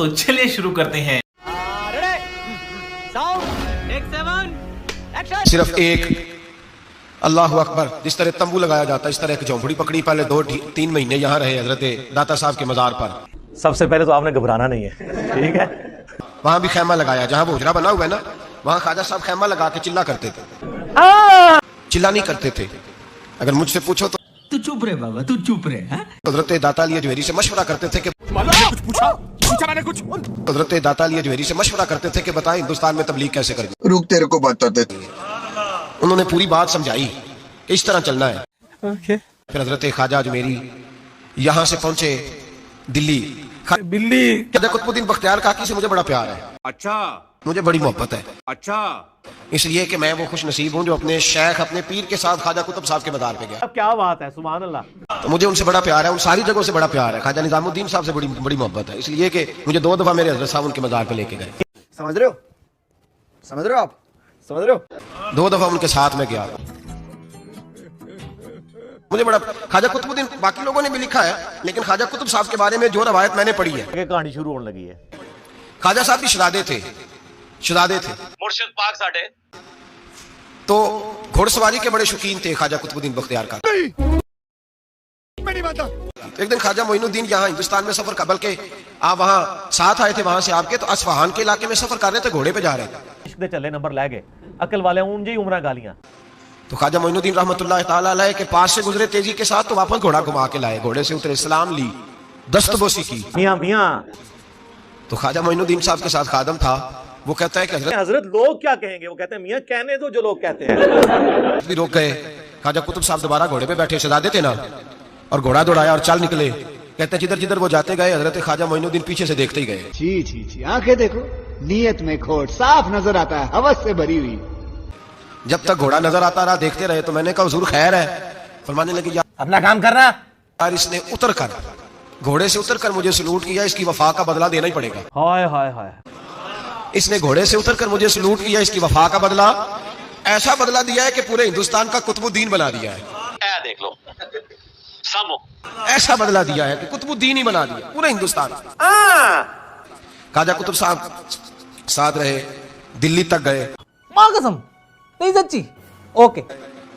तो चलिए शुरू करते हैं। सिर्फ एक अल्लाह अकबर, जिस तरह तंबू लगाया जाता है इस तरह एक झोंपड़ी पकड़ी, पहले 2-3 महीने यहाँ रहे हजरत दाता साहब के मजार पर। सबसे पहले तो आपने घबराना नहीं है, ठीक है। वहां भी खैमा लगाया, जहाँ वो हुजरा बना हुआ है ना, वहाँ ख्वाजा साहब खैमा लगा के चिल्ला करते थे। चिल्ला नहीं करते थे। अगर मुझसे पूछो तो तू चुप रहे बाबा, तू चुप रहे। हजरत दाता अली अजमेरी से मशवरा करते थे कि हजरत दाता अली अजमेरी से मशवरा करते थे कि बताएं हिंदुस्तान में तबलीग कैसे करें। रुक, तेरे को बताते थे। उन्होंने पूरी बात समझाई कि इस तरह चलना है। फिर हजरत ख्वाजा अजमेरी यहाँ से पहुंचे दिल्ली। ख्वाजा कुतुबुद्दीन बख्तियार काकी से मुझे बड़ा प्यार है। अच्छा, मुझे बड़ी मोहब्बत है। अच्छा, इसलिए कि मैं वो खुश नसीब हूँ जो अपने शेख, अपने पीर के साथ ख्वाजा कुतुब साहब के मदार पे गया। अब क्या बात है, सुभान अल्लाह। तो मुझे उनसे बड़ा प्यार है, उन सारी जगहों से बड़ा प्यार है। ख्वाजा निजामुद्दीन साहब से बड़ी मोहब्बत है, इसलिए कि मुझे 2 दफा मेरे हजरत साहब उनके मजार पे लेके गए। समझ रहे हो? समझ रहे हो आप? समझ रहे हो? 2 दफा उनके साथ में गया। मुझे बड़ा ख्वाजा कुतुबुद्दीन, बाकी लोगों ने भी लिखा है, लेकिन ख्वाजा कुतुब साहब के बारे में जो रवायत मैंने पढ़ी है, कहानी शुरू होने लगी है। ख्वाजा साहब भी शहजादे थे मुर्शिद पाक साडे तो घोड़सवारी के बड़े शौकीन थे ख्वाजा कुतुबुद्दीन बख्तियार का। एक दिन ख्वाजा मोइनुद्दीन यहाँ हिंदुस्तान में सफर का, बल्कि आप वहाँ साथ आए थे, वहां से आपके तो असफहान के इलाके में सफर कर रहे थे, घोड़े पे जा रहे थे। इश्क दे चले नंबर लै गए, अकल वाले ऊन जी उमरा गालियां। तो ख्वाजा मोइनुद्दीन रहमतुल्लाह ताला अलैह के पास से गुजरे तेजी के साथ, तो वापस घोड़ा घुमा के लाए, घोड़े से उतरे, सलाम ली, दस्तबोसी की। मियां तो ख्वाजा मोइनुद्दीन साहब के साथ खादम था, वो कहता है कि हजरत लोग क्या कहेंगे, वो कहते हैं मियां कहने दो जो लोग कहते हैं। भी रोक गए। ख्वाजा कुतुब साहब दोबारा घोड़े पे बैठे, शहजादे थे ना, और घोड़ा दौड़ाया और चल निकले। कहते हैं जिधर जिधर वो जाते गए हजरत ख्वाजा मोइनुद्दीन पीछे से देखते ही गए। छी छी छी, आंखें देखो, नीयत में खोट साफ नजर आता है, हवस से भरी हुई। जब तक घोड़ा नजर आता रहा, देखते रहे, तो मैंने कहा हुजूर खैर है। फरमाने लगे यार अपना काम करना। यार इसने उतर कर, घोड़े से उतर कर मुझे सलूट किया, इसकी वफा का बदला देना ही पड़ेगा। हाय हाय हाय, इसने घोड़े से उतर कर मुझे सलूट किया, इसकी वफा का बदला, ऐसा बदला दिया है कि पूरे हिंदुस्तान का कुतुबुद्दीन बना दिया है। देख लो सामो, ऐसा बदला दिया है कि कुतुबुद्दीन ही बना दिया पूरे हिंदुस्तान। ख्वाजा कुतुब साहब साथ रहे, दिल्ली तक गए। माँ कसम, नहीं सच्ची। ओके।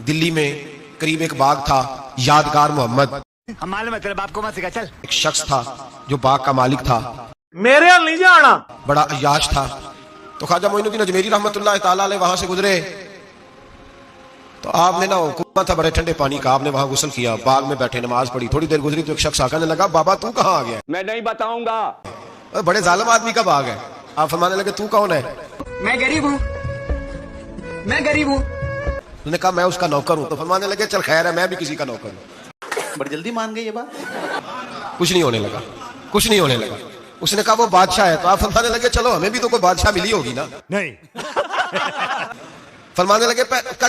दिल्ली में करीब एक बाग था, यादगार मोहम्मद, हम मालूम है तेरे बाप को मत सिखा, चल। एक शख्स था जो बाग का मालिक था, मेरे हाल नहीं जाना, बड़ा अय्याश था। तो ख्वाजा मोइनुद्दीन अजमेरी रहमतुल्लाह ताला अलैह वहां से गुजरे, तो आपने ना हुक्म था बड़े ठंडे पानी का, आपने वहां गुस्ल किया, बाग में बैठे नमाज पढ़ी। थोड़ी देर गुजरी तो एक शख्स आकर लगा, बाबा तू कहाँ आ गया? मैं नहीं बताऊंगा। बड़े जालिम आदमी का बाग है। आप फरमाने लगे तू कौन है? मैं गरीब हूँ, मैं गरीब हूँ। उसने कहा मैं उसका नौकर हूं। तो फरमाने लगे चल खैर है, मैं भी किसी का नौकर हूं। बड़ी जल्दी मान गई ये बात। कुछ नहीं होने लगा, कुछ नहीं होने लगा। उसने कहा वो बादशाह है। तो आप फरमाने लगे चलो हमें भी तो कोई बादशाह मिली होगी ना। नहीं। फरमाने लगे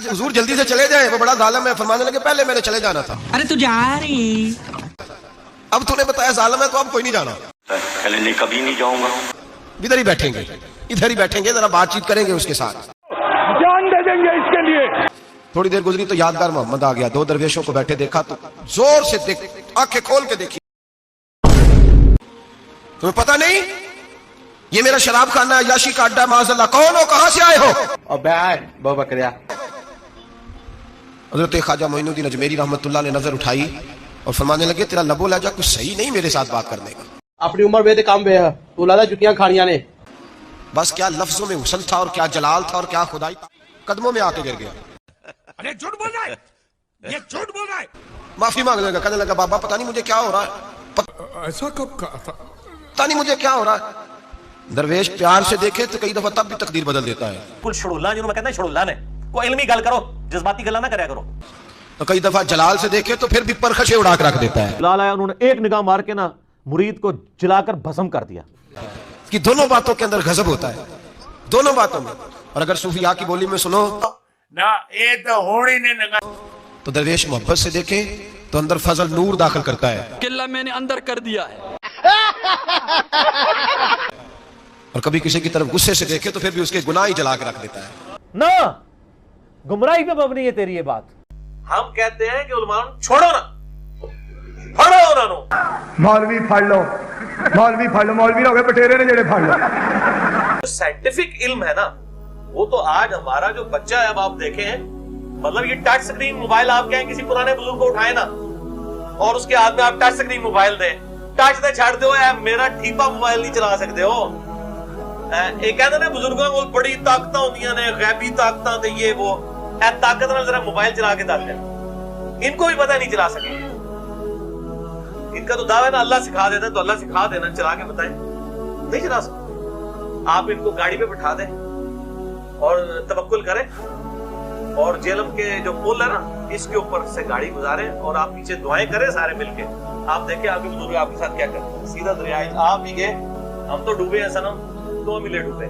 हुजूर जल्दी से चले जाए, वो बड़ा जालिम है। फरमाने लगे पहले मैंने चले जाना था। अरे तू जा रही, अब तूने बताया जालिम है तो अब कोई नहीं जाना। पहले नहीं, कभी नहीं जाऊंगा। इधर ही बैठेंगे, इधर ही बैठेंगे, जरा बातचीत करेंगे उसके साथ, जान दे देंगे इसके लिए। थोड़ी देर गुजरी तो यादगार मोहम्मद आ गया। 2 दरवेशों को बैठे देखा तो जोर से देख, आंखें खोल के देखी। तुम्हें पता नहीं ये मेरा शराब खाना, याशी का अड्डा, माज़अल्लाह। कौन हो, कहां से आए हो? अबे आए बहु बकरिया। हज़रत ख्वाजा मोइनुद्दीन अजमेरी रहमतुल्लाह ने नजर उठाई और फरमाने लगे तेरा लबो लहजा कुछ सही नहीं मेरे साथ बात करने का। अपनी उम्र वे काम वे है, तू लादा जुतियां खानियां ने। बस क्या लफ्जों में हुस्न था और क्या जलाल था और क्या खुदाई था। कदमों में आके गिर गया। अरे झूठ बोल रहा है, ये झूठ बोल रहा है। माफी मांगने लगा, कहने लगा बाबा पता नहीं मुझे क्या हो रहा है, ऐसा कब कहा था? पता नहीं मुझे क्या हो रहा है। दरवेश प्यार से देखे तो कई दफा तब भी तकदीर बदल देता है। कुछ छड़ुल्ला जिन्होंने मैं कहता है छड़ुल्ला ने कोई इल्मी गल करो, जज्बाती गल्ला ना करया करो। तो कई दफा जलाल से देखे तो फिर भी परखशे उड़ा के रख देता है। जलाल आया, उन्होंने एक निगाह मार के ना मुरीद को जलाकर भस्म कर दिया। कि दोनों बातों के अंदर गजब होता है, दोनों बातों में। और अगर सूफिया की बोली में सुनो ना, ये तो होड़ी ने नगा। तो दरवेश मोहब्बत से देखे तो अंदर फजल नूर दाखिल करता है। किला मैंने अंदर कर दिया है। और कभी किसी की तरफ गुस्से से देखे तो फिर भी उसके गुनाह ही जला के रख देता है। ना गुमराही पे मबनी है तेरी ये बात। हम कहते हैं कि उलमा छोड़ो ना, फड़ो उन्होंने। मौलवी फड़ लो, मौलवी फड़ लो, मौलवी हो गए बटेरे ने जेड़े फड़ लो। साइंटिफिक इल्म है ना, वो तो आज हमारा जो बच्चा है, अब आप देखें, मतलब ये टच स्क्रीन मोबाइल आप कहें किसी पुराने बुजुर्ग को उठाए ना और उसके हाथ में आप टच स्क्रीन मोबाइल दें, टच दे छड़ दो, मेरा ठीपा मोबाइल नहीं चला सकते हो। एक कहते ना बुजुर्गों को बड़ी ताकत होंदियां ने, गैबी ताकत ते ये वो, ताकत नाल जरा मोबाइल चला के दस, इनको भी पता नहीं चला सके। इनका तो दावा है ना अल्लाह सिखा देता, तो अल्लाह सिखा देना, चला के बताएं, नहीं चला सकते। आप इनको गाड़ी पे बिठा दें और तवक्कुल करें और जेलम के जो पुल है ना, इसके ऊपर से गाड़ी गुजारें और आप पीछे दुआएं करें सारे मिलके। आप देखें आपके बुजुर्ग आपके साथ क्या करते हैं। सीधा दरिया आप ही गए, हम तो डूबे हैं सनम, तो हम ही ले डूबे।